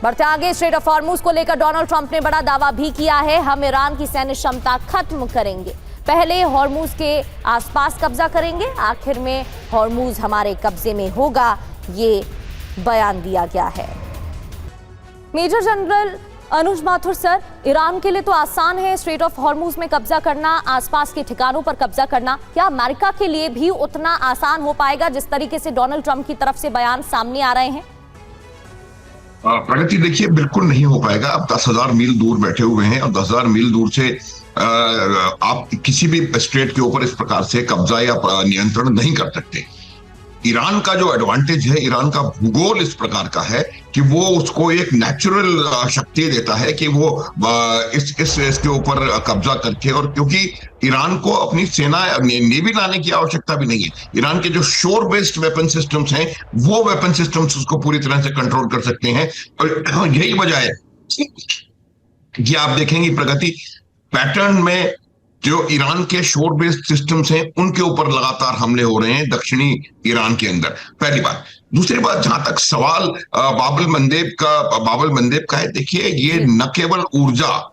बढ़ते आगे, straight of Hormuz को लेकर डोनाल्ड ट्रंप ने बड़ा दावा भी किया है। हम ईरान की सैन्य क्षमता खत्म करेंगे, पहले हॉर्मुज के आसपास कब्जा करेंगे, आखिर में हॉर्मुज हमारे कब्जे में होगा, ये बयान दिया गया है। मेजर जनरल अनुज माथुर सर, ईरान के लिए तो आसान है स्ट्रेट ऑफ हॉर्मुज में कब्जा करना, आसपास के ठिकानों पर कब्जा करना, क्या अमेरिका के लिए भी उतना आसान हो पाएगा जिस तरीके से डोनाल्ड ट्रंप की तरफ से बयान सामने आ रहे हैं? प्रगति देखिए, बिल्कुल नहीं हो पाएगा। आप 10,000 मील दूर बैठे हुए हैं और 10,000 मील दूर से आप किसी भी स्टेट के ऊपर इस प्रकार से कब्जा या नियंत्रण नहीं कर सकते। ईरान का जो एडवांटेज है, ईरान का भूगोल इस प्रकार का है कि वो उसको एक नेचुरल शक्ति देता है कि वो इसके ऊपर कब्जा करके, और क्योंकि ईरान को अपनी सेना नेवी लाने की आवश्यकता भी नहीं है। ईरान के जो शोर बेस्ड वेपन सिस्टम्स हैं, वो वेपन सिस्टम्स उसको पूरी तरह से कंट्रोल कर सकते हैं। और यही वजह है कि आप देखेंगे प्रगति पैटर्न में जो ईरान के शोर बेस्ड सिस्टम्स हैं उनके ऊपर लगातार हमले हो रहे हैं दक्षिणी ईरान के अंदर, पहली बात। दूसरी बात, जहां तक सवाल बाबल मंदेब का है, देखिए ये न केवल ऊर्जा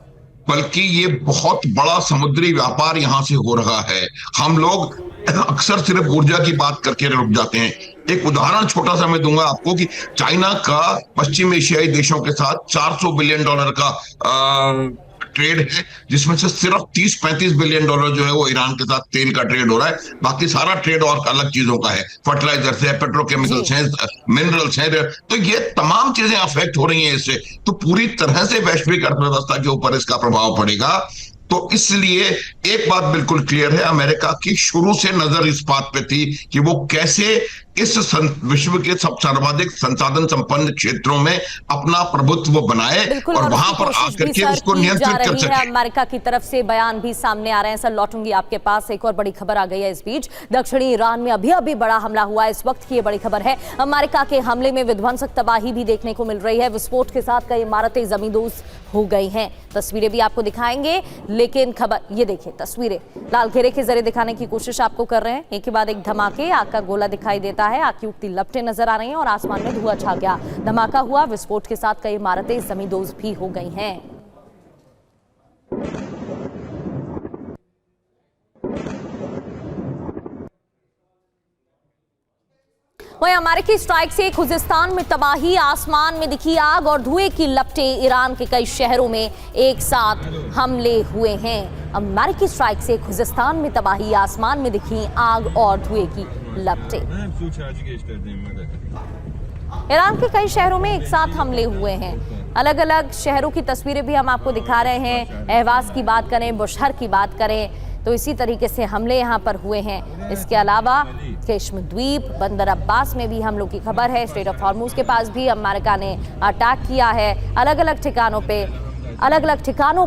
बल्कि ये बहुत बड़ा समुद्री व्यापार यहां से हो रहा है। हम लोग अक्सर सिर्फ ऊर्जा की बात करके रुक जाते हैं। एक उदाहरण छोटा सा मैं दूंगा आपको कि चाइना का पश्चिम एशियाई देशों के साथ $400 बिलियन का ट्रेड है, जिसमें से सिर्फ 30-35 बिलियन डॉलर जो है वो ईरान के साथ तेल का ट्रेड हो रहा है। बाकी सारा ट्रेड और अलग चीजों का है, फर्टिलाइजर्स है, पेट्रोकेमिकल्स हैं, मिनरल्स हैं। तो ये तमाम चीजें अफेक्ट हो रही हैं इससे, तो पूरी तरह से वैश्विक अर्थव्यवस्था के ऊपर इसका प्रभाव पड़ेगा। तो इसलिए एक बात बिल्कुल क्लियर है, अमेरिका की शुरू से नजर इस बात पे थी कि वो कैसे इस विश्व के सब सर्वाधिक संसाधन संपन्न क्षेत्रों में अपना प्रभुत्व बनाए और वहां पर आकर के उसको नियंत्रित कर सके। अमेरिका की तरफ से बयान भी सामने आ रहे हैं। सर, लौटूंगी आपके पास। एक और बड़ी खबर आ गई है इस बीच, दक्षिणी ईरान में अभी बड़ा हमला हुआ है। इस वक्त की ये बड़ी खबर है, अमेरिका के हमले में विध्वंसक तबाही भी देखने को मिल रही है। विस्फोट के साथ कई इमारतें जमींदोज हो गई हैं। तस्वीरें भी आपको दिखाएंगे, लेकिन खबर ये देखिए, तस्वीरें लाल घेरे के जरिए दिखाने की कोशिश आपको कर रहे हैं। एक के बाद एक धमाके, आग का गोला दिखाई देता है, आग की उगती लपटें नजर आ रही हैं और आसमान में धुआं छा गया। धमाका हुआ, विस्फोट के साथ कई इमारतें जमींदोज भी हो गई हैं। वहीं अमेरिकी स्ट्राइक से खुजिस्तान में तबाही, आसमान में दिखी आग और धुएं की लपटें। ईरान के कई शहरों में एक साथ हमले हुए हैं। अमेरिकी स्ट्राइक से खुजिस्तान में तबाही, आसमान में दिखी आग और धुएं की लपटें। ईरान के कई शहरों में एक साथ हमले हुए हैं। अलग अलग शहरों की तस्वीरें भी हम आपको दिखा रहे हैं। अहवाज की बात करें, बुशहर की बात करें, तो इसी तरीके से हमले यहाँ पर हुए हैं। इसके अलावा केशम द्वीप, बंदर अब्बास में भी हमलों की खबर है। स्ट्रेट ऑफ हॉर्मुज के पास भी अमेरिका ने अटैक किया है। अलग अलग ठिकानों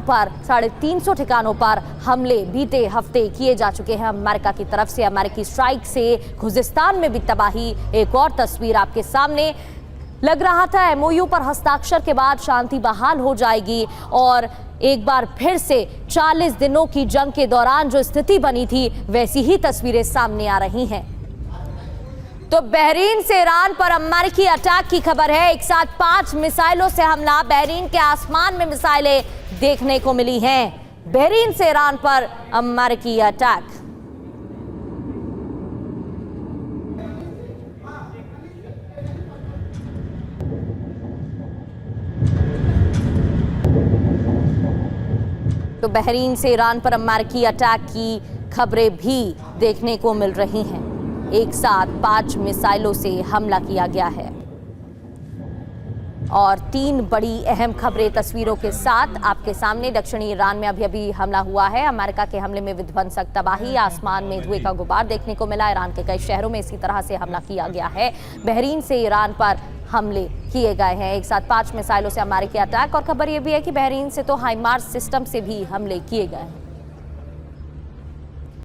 पर 350 ठिकानों पर हमले बीते हफ्ते किए जा चुके हैं अमेरिका की तरफ से। अमेरिकी स्ट्राइक से खुजिस्तान में भी तबाही। एक और तस्वीर आपके सामने, लग रहा था एमओयू पर हस्ताक्षर के बाद शांति बहाल हो जाएगी और एक बार फिर से 40 दिनों की जंग के दौरान जो स्थिति बनी थी वैसी ही तस्वीरें सामने आ रही हैं। तो बहरीन से ईरान पर अमेरिकी अटैक की खबर है। एक साथ 5 मिसाइलों से हमला, बहरीन के आसमान में मिसाइलें देखने को मिली हैं। बहरीन से ईरान पर अमेरिकी अटैक। तो बहरीन से ईरान पर अमेरिकी अटैक की खबरें भी देखने को मिल रही हैं। एक साथ 5 मिसाइलों से हमला किया गया है और 3 बड़ी अहम खबरें तस्वीरों के साथ आपके सामने। दक्षिणी ईरान में अभी किया हुआ है। अमेरिका के हमले में विध्वंसक तबाही, आसमान में धुएं का गुबार देखने को मिला। ईरान के कई शहरों में इसी तरह से हमला किया गया है। बहरीन से ईरान पर हमले किए गए हैं। एक साथ 5 मिसाइलों से अमेरिकी अटैक और खबर यह भी है कि बहरीन से तो हाइमार्स सिस्टम से भी हमले किए गए हैं।